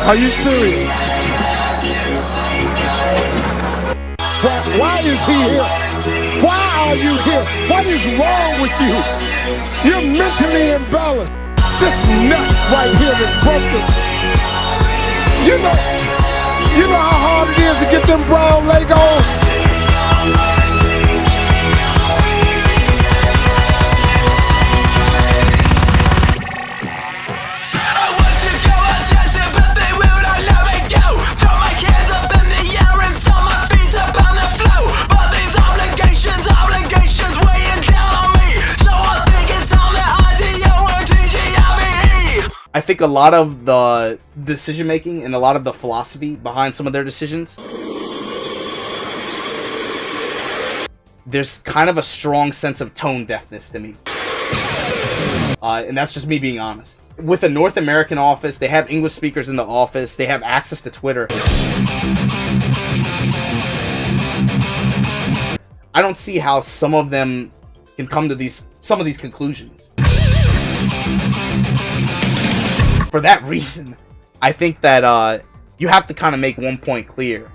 Are you serious? Why is he here? Why are you here? What is wrong with you? You're mentally imbalanced. This nut right here is broken. You know how hard it is to get them brown Legos? I think a lot of the decision making and a lot of the philosophy behind some of their decisions, there's kind of a strong sense of tone deafness to me. And that's just me being honest. With the North American office, they have English speakers in the office, they have access to Twitter. I don't see how some of them can come to some of these conclusions. For that reason, I think that you have to kind of make one point clear.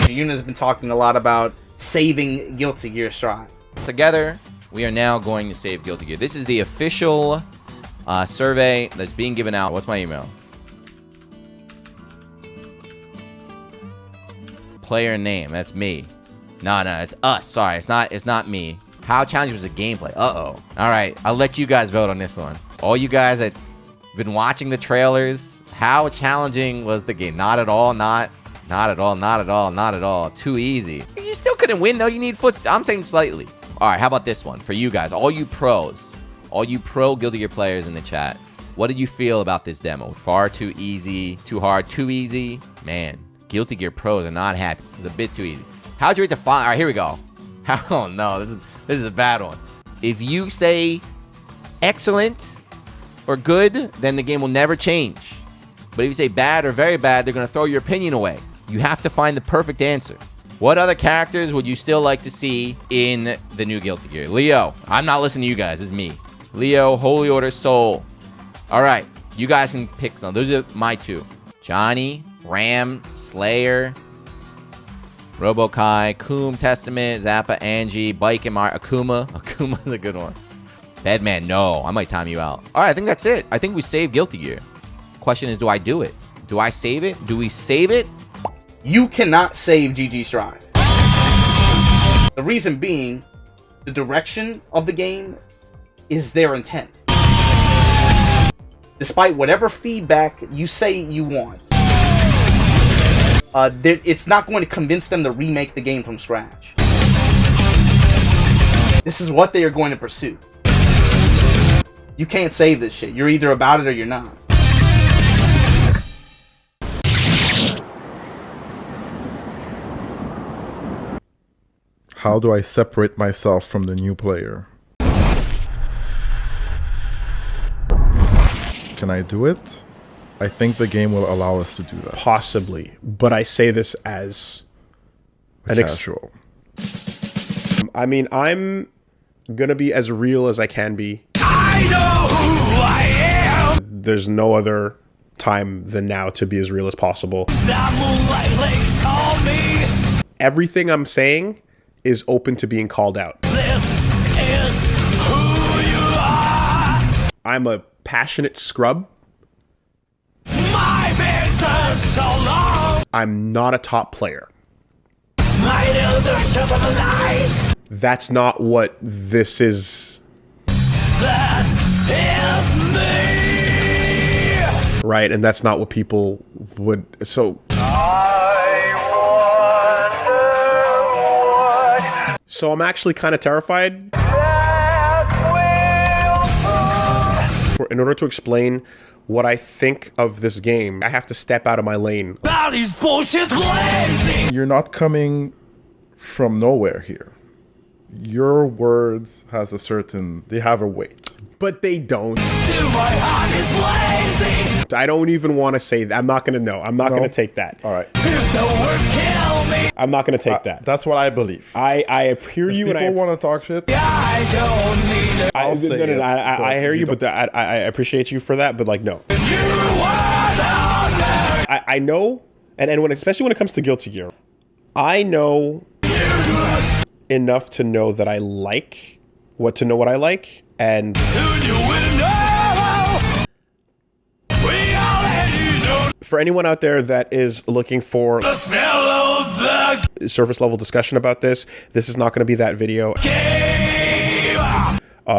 Yuna has been talking a lot about saving Guilty Gear Strive. Together, we are now going to save Guilty Gear. This is the official survey that's being given out. What's my email? Player name. That's me. No, it's us. Sorry, it's not me. How challenging was the gameplay? Uh-oh. All right, I'll let you guys vote on this one. All you guys that been watching the trailers, how challenging was the game? Not at all, not at all. Too easy. You still couldn't win though. You need foot. I'm saying slightly. All right, how about this one for you guys? All you pros, all you pro Guilty Gear players in the chat. What did you feel about this demo? Far too easy, too hard, too easy? Man, Guilty Gear pros are not happy. It's a bit too easy. How'd you rate the font? All right, here we go. Oh no, this is a bad one. If you say excellent or good, then the game will never change. But if you say bad or very bad, they're going to throw your opinion away. You have to find the perfect answer. What other characters would you still like to see in the new Guilty Gear? Leo. I'm not listening to you guys. It's me. Leo, Holy Order, Soul. All right. You guys can pick some. Those are my two. Johnny, Ram, Slayer, Robo-Kai, Coom, Testament, Zappa, Angie, Bike and Mar, Akuma. Akuma's a good one. Bedman, no. I might time you out. All right, I think that's it. I think we saved Guilty Gear. Question is, do I do it? Do I save it? Do we save it? You cannot save GG Strive. The reason being, the direction of the game is their intent. Despite whatever feedback you say you want, it's not going to convince them to remake the game from scratch. This is what they are going to pursue. You can't save this shit. You're either about it or you're not. How do I separate myself from the new player? Can I do it? I think the game will allow us to do that. Possibly, but I say this as an casual. I mean, I'm gonna be as real as I can be. I know who I am. There's no other time than now to be as real as possible. The moonlight lakes call me. Everything I'm saying is open to being called out. This is who you are. I'm a passionate scrub. My business so long. I'm not a top player. My news are sharper than lies. That's not what this is. That is me. Right, and that's not what people would. So. So I'm actually kind of terrified. In order to explain what I think of this game, I have to step out of my lane. Body's bullshit blazing. You're not coming from nowhere here. Your words has they have a weight. But they don't. My heart is blazing. I don't even want to say that. I'm not going to know. I'm not going to take that. All right. If the word kill me. I'm not going to take that. That's what I believe. I hear you, and I want to talk shit. I don't need it. I hear you, but I appreciate you for that. But like, no. You are I know, and when, especially when it comes to Guilty Gear, I know enough to know that I like what I like, and for anyone out there that is looking for the smell of the surface level discussion about this is not going to be that video.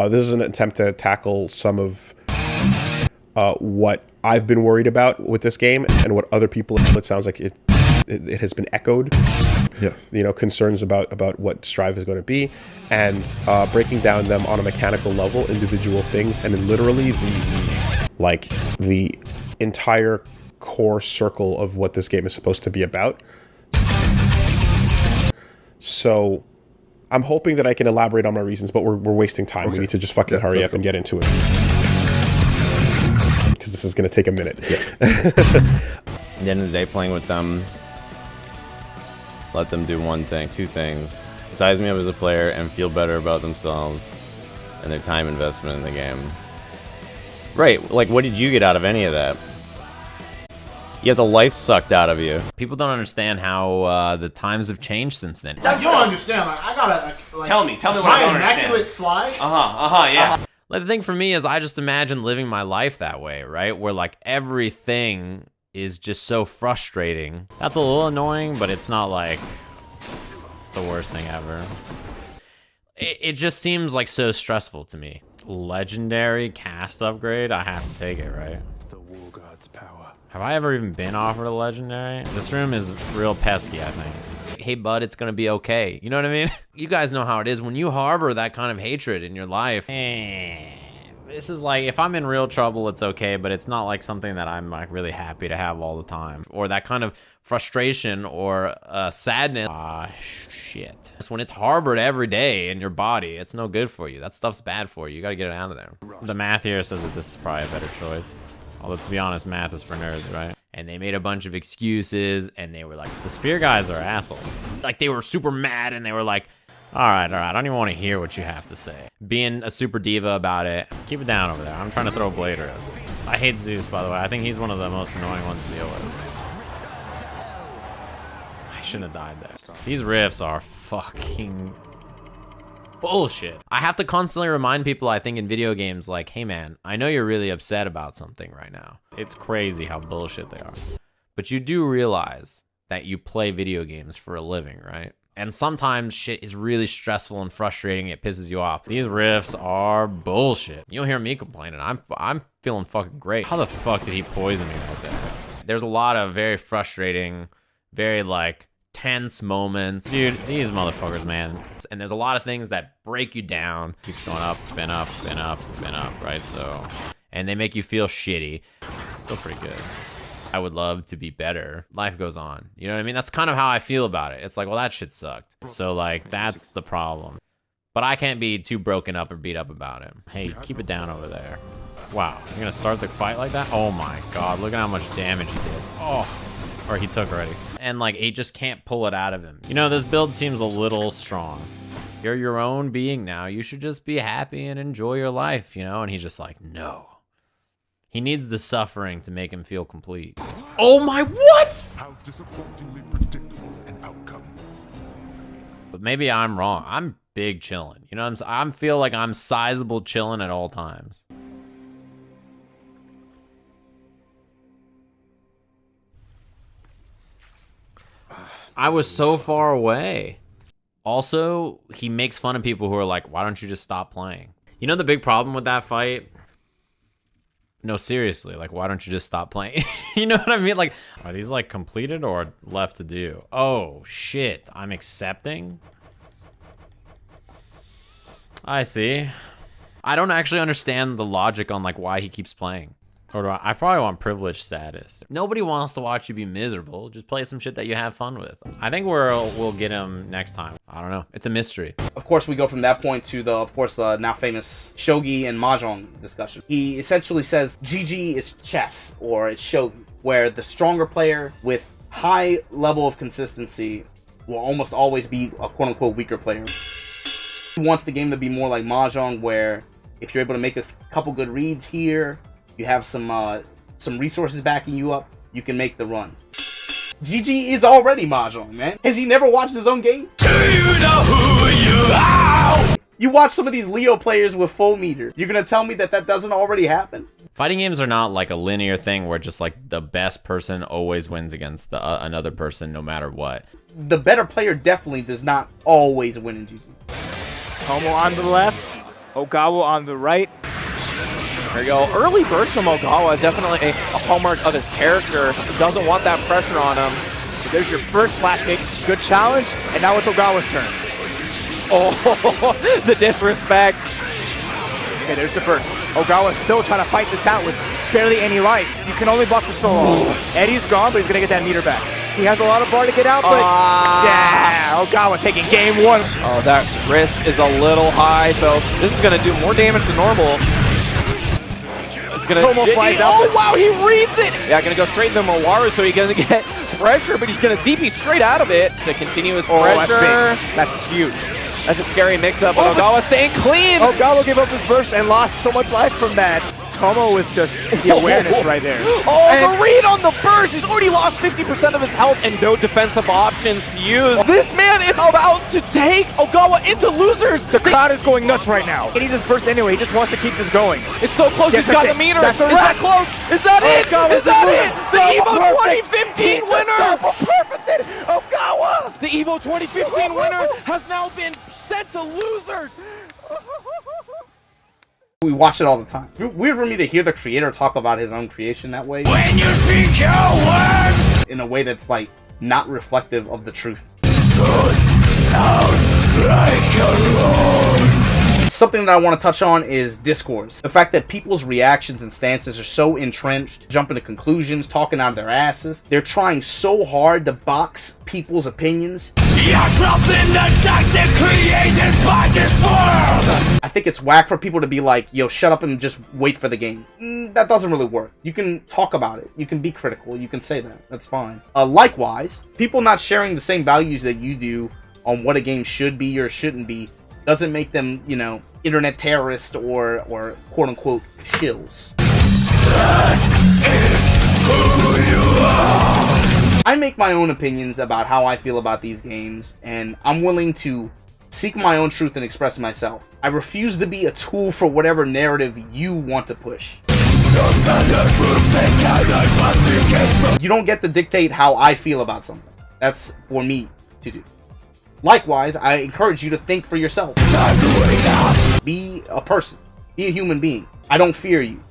This is an attempt to tackle some of what I've been worried about with this game, and what other people, it sounds like it has been echoed. Yes. You know, concerns about what Strive is going to be, and breaking down them on a mechanical level, individual things, and then literally the entire core circle of what this game is supposed to be about. So I'm hoping that I can elaborate on my reasons, but we're wasting time. Okay. We need to just fucking hurry up and get into it, because this is going to take a minute. Yes. At the end of the day, playing with them, let them do two things: size me up as a player and feel better about themselves and their time investment in the game. Right, like, what did you get out of any of that? You have the life sucked out of you. People don't understand how the times have changed since then. You don't understand. Like, I gotta tell me what I don't understand. Immaculate slides. Yeah. Like, the thing for me is, I just imagine living my life that way, right? Where like everything is just so frustrating. That's a little annoying, but it's not like the worst thing ever. It just seems like so stressful to me. Legendary cast upgrade, I have to take it, right? The War God's power. Have I ever even been offered a legendary? This room is real pesky, I think. Hey, bud, it's gonna be okay. You know what I mean? You guys know how it is when you harbor that kind of hatred in your life. This is like, if I'm in real trouble, it's okay, but it's not like something that I'm like really happy to have all the time. Or that kind of frustration or sadness. Shit. It's when it's harbored every day in your body, it's no good for you. That stuff's bad for you. You gotta get it out of there. The math here says that this is probably a better choice. Although, to be honest, math is for nerds, right? And they made a bunch of excuses, and they were like, the spear guys are assholes. Like, they were super mad, and they were like, all right, I don't even want to hear what you have to say. Being a super diva about it. Keep it down over there. I'm trying to throw blade arrows. I hate Zeus, by the way. I think he's one of the most annoying ones to deal with. I shouldn't have died there. These riffs are fucking bullshit. I have to constantly remind people, I think, in video games, like, hey man, I know you're really upset about something right now. It's crazy how bullshit they are. But you do realize that you play video games for a living, right? And sometimes shit is really stressful and frustrating. It pisses you off. These riffs are bullshit. You'll hear me complaining. I'm feeling fucking great. How the fuck did he poison me like that? There's a lot of very frustrating, very like tense moments. Dude, these motherfuckers, man. And there's a lot of things that break you down. Keeps going up, spin up, spin up, spin up, right? So, and they make you feel shitty. It's still pretty good. I would love to be better. Life goes on. You know what I mean? That's kind of how I feel about it. It's like, well, that shit sucked. So like, that's the problem. But I can't be too broken up or beat up about it. Hey, keep it down over there. Wow, you're gonna start the fight like that? Oh my God, look at how much damage he did. Oh, or he took already. And like, he just can't pull it out of him. You know, this build seems a little strong. You're your own being now. You should just be happy and enjoy your life, you know? And he's just like, no. He needs the suffering to make him feel complete. Oh my, what? How disappointingly predictable an outcome. But maybe I'm wrong. I'm big chilling. You know what I'm feel like I'm sizable chilling at all times. I was so far away. Also, he makes fun of people who are like, why don't you just stop playing? You know the big problem with that fight? No, seriously, like, why don't you just stop playing? You know what I mean? Like, are these like completed or left to do? Oh, shit, I'm accepting? I see. I don't actually understand the logic on like why he keeps playing. Or do I probably want privileged status. Nobody wants to watch you be miserable. Just play some shit that you have fun with. I think we'll get him next time. I don't know. It's a mystery. Of course, we go from that point to the, of course, now famous shogi and mahjong discussion. He essentially says GG is chess, or it's shogi, where the stronger player with high level of consistency will almost always be a quote-unquote weaker player. He wants the game to be more like mahjong, where if you're able to make a couple good reads here, you have some some resources backing you up, you can make the run. GG is already Mahjong, man. Has he never watched his own game? Do you know who you are? You watch some of these Leo players with full meter. You're gonna tell me that that doesn't already happen? Fighting games are not like a linear thing where just like the best person always wins against the we person no matter what. The better player definitely does not always win in GG. Tomo on the left, Ogawa on the right. There you go. Early burst from Ogawa is definitely a hallmark of his character. Doesn't want that pressure on him. There's your first flash kick. Good challenge, and now it's Ogawa's turn. Oh, the disrespect. Okay, there's the burst. Ogawa's still trying to fight this out with barely any life. You can only block for so long. Eddie's gone, but he's going to get that meter back. He has a lot of bar to get out, but yeah, Ogawa taking game one. Oh, that risk is a little high, so this is going to do more damage than normal. It's gonna. Tomo flies out. Oh wow, he reads it. Yeah, gonna go straight into Mawaru, so he's gonna get pressure, but he's gonna DP straight out of it to continue his pressure. That's huge. That's a scary mix-up. But Ogawa staying clean. Ogawa gave up his burst and lost so much life from that. Tomo was just the awareness right there. Oh, and the read on the burst. He's already lost 50% of his health and no defensive options to use. This man is about to take Ogawa into losers. The crowd is going nuts right now. And he just burst anyway. He just wants to keep this going. It's so close. Yes, he's got the meter. Is that close? Is that it? Is that it? The EVO 2015 winner. Perfected Ogawa. The EVO 2015 winner has now been sent to losers. We watch it all the time. Weird for me to hear the creator talk about his own creation that way. When you speak your words, in a way that's like not reflective of the truth. Something that I want to touch on is discourse. The fact that people's reactions and stances are so entrenched, jumping to conclusions, talking out of their asses. They're trying so hard to box people's opinions. you're something that toxic created by this world. I think it's whack for people to be like, yo, shut up and just wait for the game. That doesn't really work. You can talk about it. You can be critical. You can say that. That's fine. Likewise, people not sharing the same values that you do on what a game should be or shouldn't be doesn't make them, you know, internet terrorists or quote-unquote shills. That is who you are. I make my own opinions about how I feel about these games, and I'm willing to seek my own truth and express myself. I refuse to be a tool for whatever narrative you want to push. You don't get to dictate how I feel about something. That's for me to do. Likewise, I encourage you to think for yourself. Be a person. Be a human being. I don't fear you.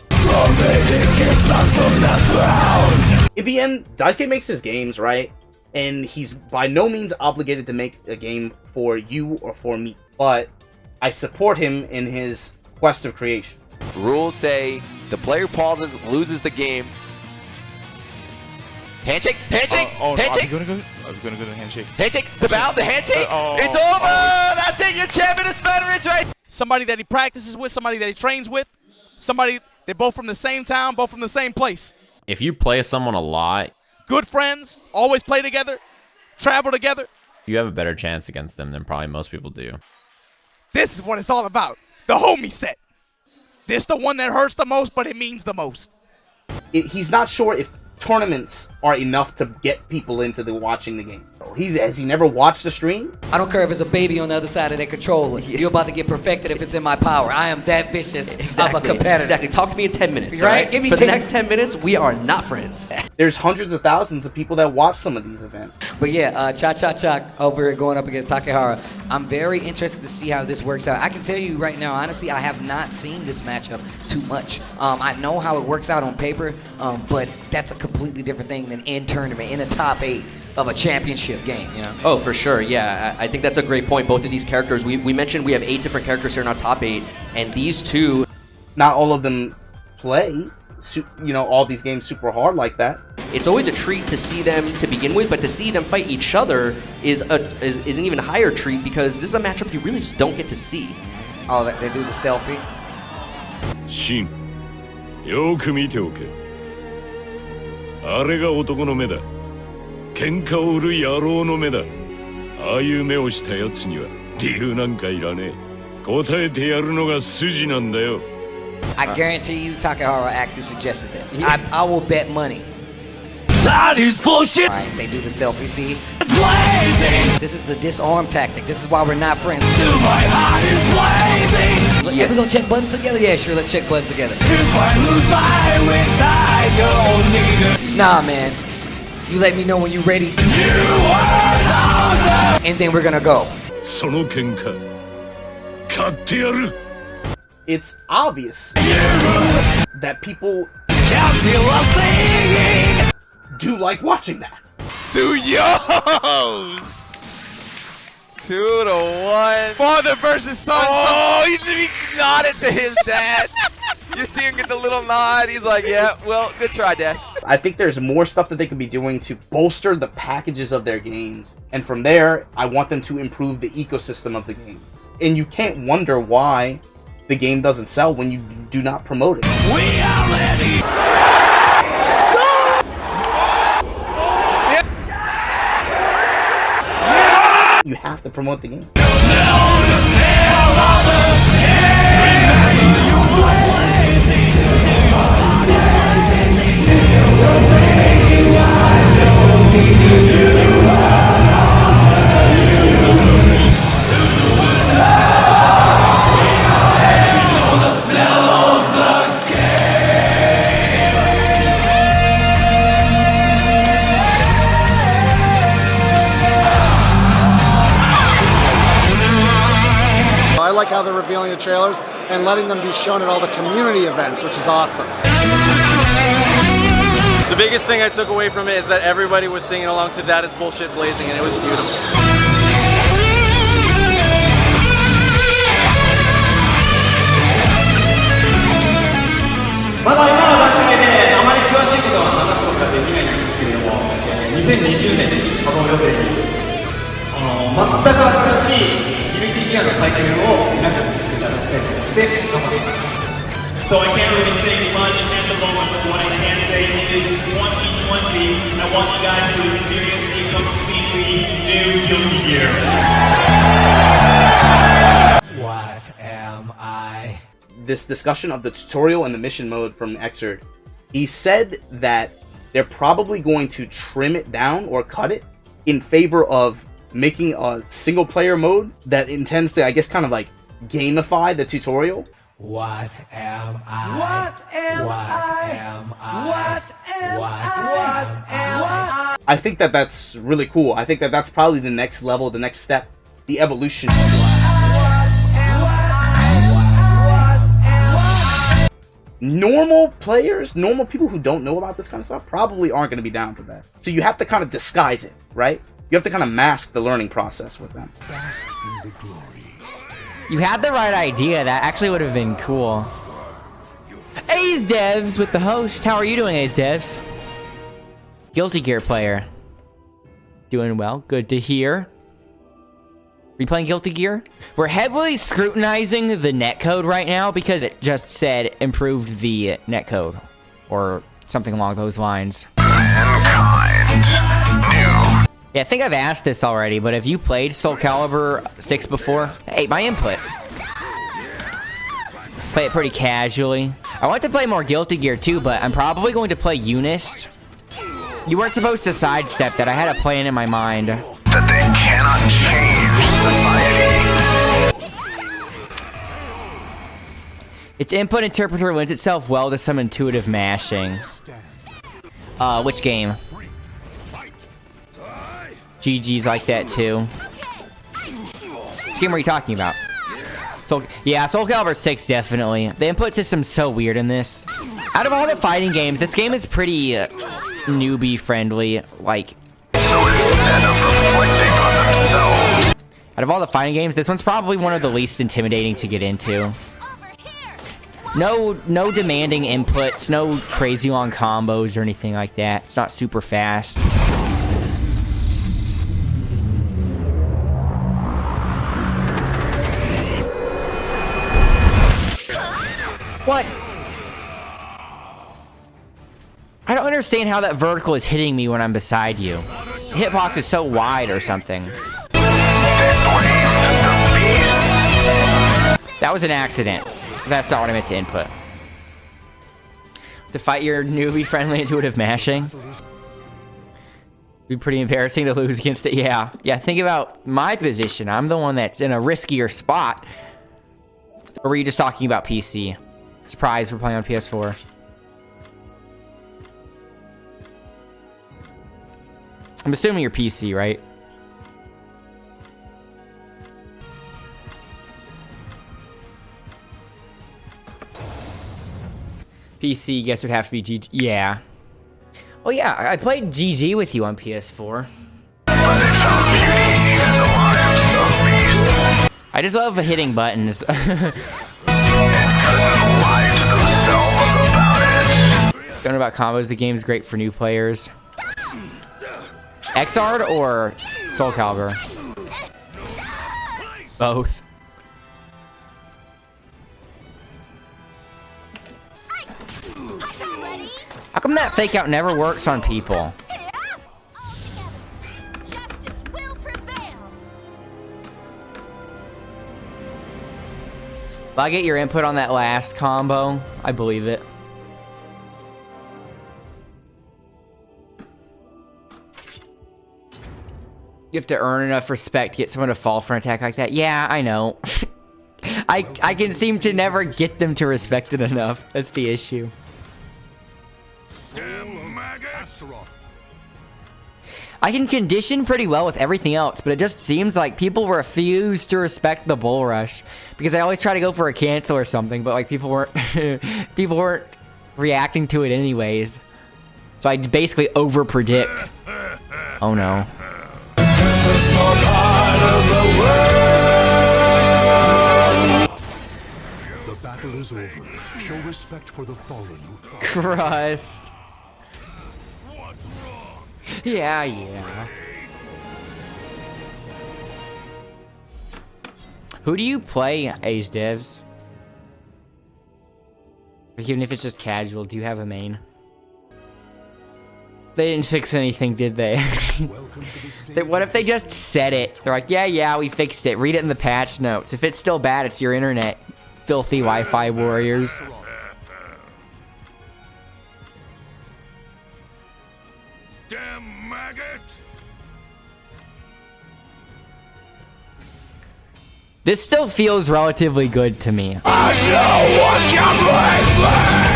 In the end, Daisuke makes his games, right? And he's by no means obligated to make a game for you or for me. But I support him in his quest of creation. Rules say the player pauses, loses the game. Handshake, handshake, handshake. I was gonna go to handshake. Handshake, the bow, the handshake. It's over. That's it. Your champion is Federich, right? Somebody that he practices with, somebody that he trains with, somebody, they're both from the same town, both from the same place. If you play someone a lot, good friends, always play together, travel together, you have a better chance against them than probably most people do. This is what it's all about. The homie set. This the one that hurts the most, but it means the most. He's not sure if tournaments are enough to get people into watching the game. Has he never watched a stream? I don't care if it's a baby on the other side of that controller. You're about to get perfected if it's in my power. I am that vicious of a competitor. Exactly. Talk to me in 10 minutes, right? For the next 10 minutes, we are not friends. There's hundreds of thousands of people that watch some of these events. But yeah, 𝘁𝗁𝗁 over here going up against Takehara. I'm very interested to see how this works out. I can tell you right now, honestly, I have not seen this matchup too much. I know how it works out on paper, but that's a completely different thing than in tournament, in a top 8 of a championship game, you know? Oh, for sure, yeah. I think that's a great point. Both of these characters, we mentioned we have 8 different characters here in our top 8, and these two... Not all of them play, you know, all these games super hard like that. It's always a treat to see them to begin with, but to see them fight each other is an even higher treat because this is a matchup you really just don't get to see. Oh, they do the selfie? Shin, よく見ておけ。あれが男の目だ。喧嘩を売る野郎の目だ。ああいう目をしたやつには理由なんかいらねえ。答えてやるのが筋なんだよ。I guarantee you 𝘃𝗏𝗧 actually suggested that. I will bet money. That is bullshit. Alright, they do the 𝗃𝗵𝐶. Blazing. This is the disarm tactic. This is why we're not friends. My heart is blazing. Look, yeah, we gonna check buttons together? Yeah, sure, let's check buttons together. If I lose my wits, I don't need it. Nah, man. You let me know when you're ready. You are louder. And then we're gonna go. その喧嘩買ってやる It's obvious that people can't feel a thing. Do like watching that. Tsuyo's 2-1. Father versus son. Oh, he nodded to his dad. You see him get the little nod. He's like, yeah, well, good try, Dad. I think there's more stuff that they could be doing to bolster the packages of their games. And from there, I want them to improve the ecosystem of the games. And you can't wonder why the game doesn't sell when you do not promote it. We are ready. You have to promote the game. I like how they're revealing the trailers and letting them be shown at all the community events, which is awesome. The biggest thing I took away from it is that everybody was singing along to That Is Bullshit Blazing, and it was beautiful. So I can't really say much at the moment, but what I can say is 2020, I want you guys to experience a completely new Guilty Gear. What am I? This discussion of the tutorial and the mission mode from 𝗥𝗏𝗏, he said that they're probably going to trim it down or cut it in favor of making a single player mode that intends to, I guess, kind of like gamify the tutorial. What am I? What am I? What am I? I think that that's really cool. I think that that's probably the next level, the next step, the evolution. Normal players, normal people who don't know about this kind of stuff probably aren't going to be down for that. So you have to kind of disguise it, right? You have to kind of mask the learning process with them. You had the right idea. That actually would have been cool. azeDevs with the host. How are you doing, azeDevs? Guilty Gear player. Doing well. Good to hear. Are you playing Guilty Gear? We're heavily scrutinizing the netcode right now because it just said improved the netcode. Or something along those lines. Yeah, I think I've asked this already, but have you played 𝗁𝗏𝗏 6 before? Hey, my input. Play it pretty casually. I want to play more Guilty Gear too, but I'm probably going to play 𝘂. You weren't supposed to sidestep that. I had a plan in my mind. That they cannot change society. Its input interpreter lends itself well to some intuitive mashing. Which game? GG's like that too. Which game are you talking about? Yeah, 𝗁𝗏𝗏 6 definitely. The input system's so weird in this. Out of all the fighting games, this game is pretty newbie friendly. Like, out of all the fighting games, this one's probably one of the least intimidating to get into. No demanding inputs, no crazy long combos or anything like that. It's not super fast. What? I don't understand how that vertical is hitting me when I'm beside you. The hitbox is so wide or something. That was an accident. That's not what I meant to input. To fight your newbie-friendly intuitive mashing. Be pretty embarrassing to lose against it. Yeah. Yeah, think about my position. I'm the one that's in a riskier spot. Or were you just talking about PC? Surprise, we're playing on PS4. I'm assuming you're PC, right? PC, guess it would have to be GG. Yeah. Oh yeah, I played GG with you on PS4. I just love hitting buttons. Don't know about combos. The game's great for new players. 𝘃𝗏𝗏 or 𝘁𝗵𝗏𝗏? Both. How come that fake out never works on people? If I get your input on that last combo, I believe it. You have to earn enough respect to get someone to fall for an attack like that. Yeah, I know. I can seem to never get them to respect it enough. That's the issue. I can condition pretty well with everything else, but it just seems like people refuse to respect the bull rush because I always try to go for a cancel or something, but like people weren't reacting to it anyways. So I basically over predict. Oh no. The battle is over. Show respect for the fallen. Crust. Yeah, yeah. Who do you play, azeDevs? Even if it's just casual, do you have a main? They didn't fix anything, did they? What if they just said it? They're like, yeah, we fixed it. Read it in the patch notes. If it's still bad, it's your internet. Filthy Wi-Fi warriors. Damn maggot! This still feels relatively good to me. I know what you bring me!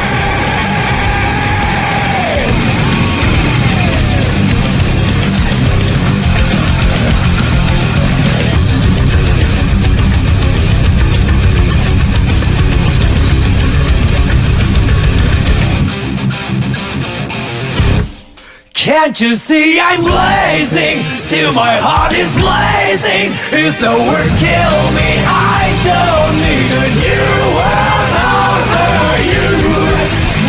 Can't you see I'm blazing? Still my heart is blazing. If the words kill me, I don't need a new world over you.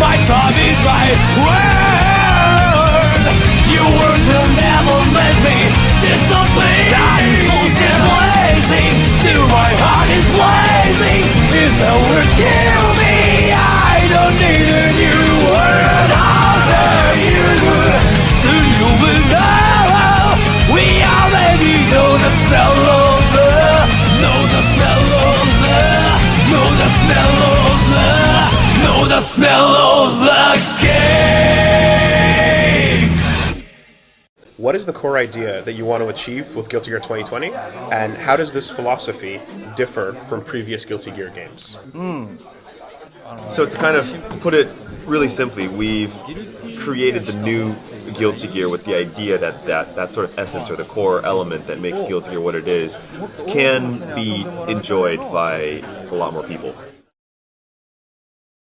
My time is my word. Your words will never let me to something that is bullshit blazing. Still my heart is blazing. If the words kill me, I don't need a new world over you. Soon you will know. We already know the smell of the, know the smell of the, know the smell of the, know the smell of the game. What is the core idea that you want to achieve with Guilty Gear 2020, and how does this philosophy differ from previous Guilty Gear games? So to kind of put it really simply, we've created the new Guilty Gear with the idea that that sort of essence or the core element that makes Guilty Gear what it is can be enjoyed by a lot more people.